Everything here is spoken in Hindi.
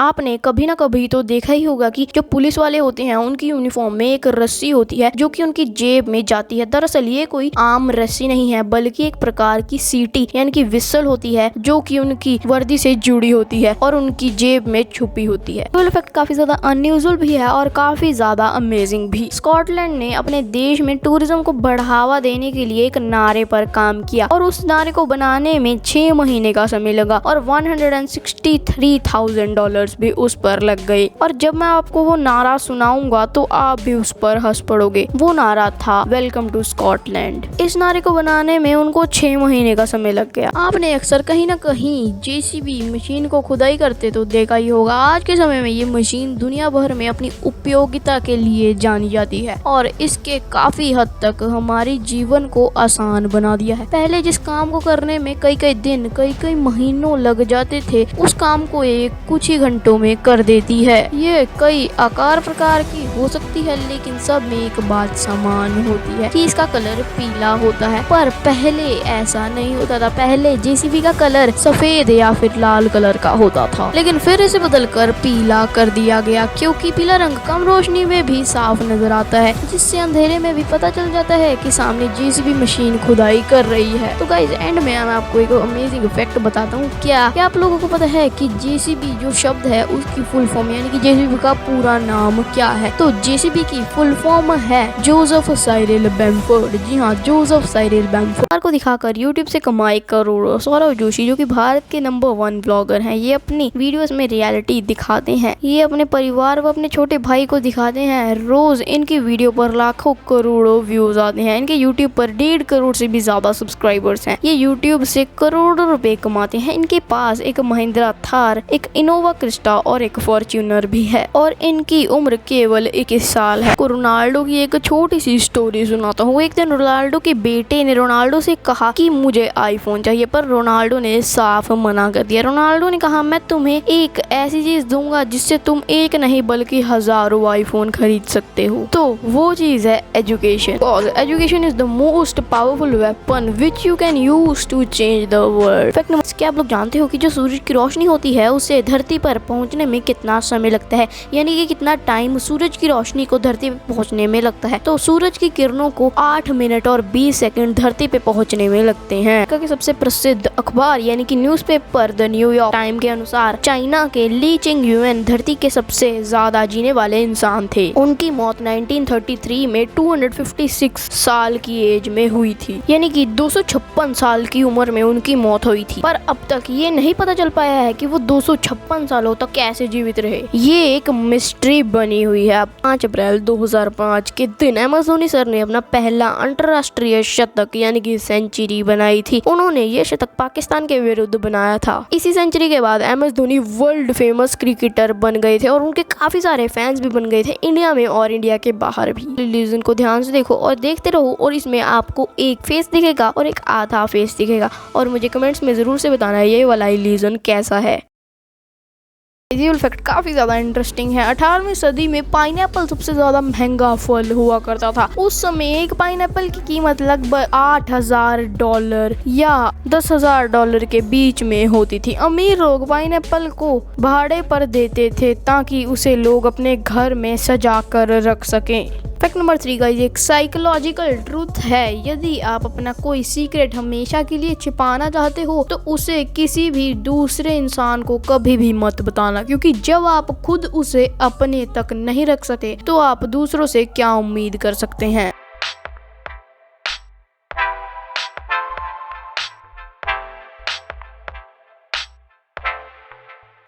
आपने कभी ना कभी तो देखा ही होगा कि जो पुलिस वाले होते हैं उनकी यूनिफॉर्म में एक रस्सी होती है जो कि उनकी जेब में जाती है। दरअसल ये कोई आम रस्सी नहीं है बल्कि एक प्रकार की सीटी यानी कि विसल होती है जो कि उनकी वर्दी से जुड़ी होती है और उनकी जेब में छुपी होती है। विजुअल इफेक्ट काफी ज्यादा अनयूजुअल भी है और काफी ज्यादा अमेजिंग भी। स्कॉटलैंड ने अपने देश में टूरिज्म को बढ़ावा देने के लिए एक नारे पर काम किया और उस नारे को बनाने में 6 महीने का समय लगा और $163,000 भी उस पर लग गए। और जब मैं आपको वो नारा सुनाऊंगा तो आप भी उस पर हंस पड़ोगे। वो नारा था वेलकम टू स्कॉटलैंड। इस नारे को बनाने में उनको 6 महीने का समय लग गया। आपने अक्सर कहीं ना कहीं जेसीबी मशीन को खुदाई करते तो देखा ही होगा। आज के समय में ये मशीन दुनिया भर में अपनी उपयोगिता के लिए जानी जाती है और इसके काफी हद तक हमारी जीवन को आसान बना दिया है। पहले जिस काम को करने में कई दिन कई महीनों लग जाते थे उस काम को एक कुछ ही घंटों में कर देती है। ये कई आकार प्रकार की हो सकती है लेकिन सब में एक बात समान होती है कि इसका कलर पीला होता है। पर पहले ऐसा नहीं होता था। पहले जेसीबी का कलर सफेद या फिर लाल कलर का होता था लेकिन फिर इसे बदलकर पीला कर दिया गया क्योंकि पीला रंग कम रोशनी में भी साफ नजर आता है जिससे अंधेरे में भी पता चल जाता है कि सामने जेसीबी मशीन खुदाई कर रही है। तो गाइस एंड में मैं आपको एक अमेजिंग फैक्ट बताता हूँ। क्या आप लोगों को पता है कि जेसीबी जो शब्द है उसकी फुल फॉर्म यानी कि जेसीबी का पूरा नाम क्या है? तो जेसीबी की फुल फॉर्म है जोसेफ साइरिल बैम्फोर्ड। जी हाँ, जोसेफ साइरिल बैम्फोर्ड को दिखाकर यूट्यूब से कमाए करोड़ों। सौरव जोशी जो कि भारत के नंबर 1 ब्लॉगर हैं, ये अपनी वीडियोस में रियलिटी दिखाते हैं। ये अपने परिवार व अपने छोटे भाई को दिखाते हैं। रोज इनकी वीडियो पर लाखों करोड़ों व्यूज आते हैं। इनके यूट्यूब पर 1.5 करोड़ से भी ज्यादा सब्सक्राइबर्स हैं। ये यूट्यूब से करोड़ों रुपए कमाते हैं। इनके पास एक महिंद्रा थार, एक इनोवा क्रिस्टा और एक फॉर्च्यूनर भी है और इनकी उम्र केवल 21 साल है। रोनाल्डो की एक छोटी सी स्टोरी सुनाता हूँ। एक दिन रोनाल्डो के बेटे ने रोनाल्डो से कहा कि मुझे आईफोन चाहिए पर रोनाल्डो ने साफ मना कर दिया। रोनाल्डो ने कहा मैं तुम्हें एक ऐसी चीज दूंगा जिससे तुम एक नहीं बल्कि हजारों आईफोन खरीद सकते हो। तो वो चीज है education. Education is the most powerful weapon which you can use to change the world. क्या आप लोग जानते हो कि जो सूरज की रोशनी होती है उसे धरती पर पहुंचने में कितना समय लगता है, यानी कि कितना टाइम सूरज की रोशनी को धरती पे पहुंचने में लगता है? तो सूरज की किरणों को 8 मिनट और 20 सेकंड धरती पे पहुंचने में लगते हैं। कि सबसे प्रसिद्ध अखबार यानी कि न्यूज़पेपर द न्यूयॉर्क टाइम के अनुसार चाइना के ली चिंग युएन धरती के सबसे ज्यादा जीने वाले इंसान थे। उनकी मौत 1933 में 256 साल की एज में हुई थी, यानी कि 256 साल की उम्र में उनकी मौत हुई थी। पर अब तक ये नहीं पता चल पाया है कि वो 256 सालों तक कैसे जीवित रहे। ये एक मिस्ट्री बनी हुई है। 5 अप्रैल 2005 के दिन एमएस धोनी सर ने अपना पहला अंतरराष्ट्रीय शतक यानी कि सेंचुरी बनाई थी। उन्होंने ये शतक पाकिस्तान के विरुद्ध बनाया था। इसी सेंचुरी के बाद MS Dhoni world famous cricketer बन गए थे और उनके काफी सारे फैंस भी बन गए थे इंडिया में और इंडिया के बाहर भी। रिलीजन को ध्यान से देखो और देखते रहो और इसमें आपको एक फेस दिखेगा और एक आधा फेस दिखेगा और मुझे कमेंट्स में जरूर से बताना है ये वाला रिलीजन कैसा है। विजुअल फैक्ट काफी ज्यादा इंटरेस्टिंग है। 18वीं सदी में पाइनएप्पल सबसे ज्यादा महंगा फल हुआ करता था। उस समय एक पाइनएप्पल की कीमत लगभग $8,000 या $10,000 के बीच में होती थी। अमीर लोग पाइनएप्पल को भाड़े पर देते थे ताकि उसे लोग अपने घर में सजा कर रख सकें। फैक्ट नंबर 3 गाइस, एक साइकोलॉजिकल ट्रूथ है। यदि आप अपना कोई सीक्रेट हमेशा के लिए छिपाना चाहते हो तो उसे किसी भी दूसरे इंसान को कभी भी मत बताना, क्योंकि जब आप खुद उसे अपने तक नहीं रख सकते तो आप दूसरों से क्या उम्मीद कर सकते हैं।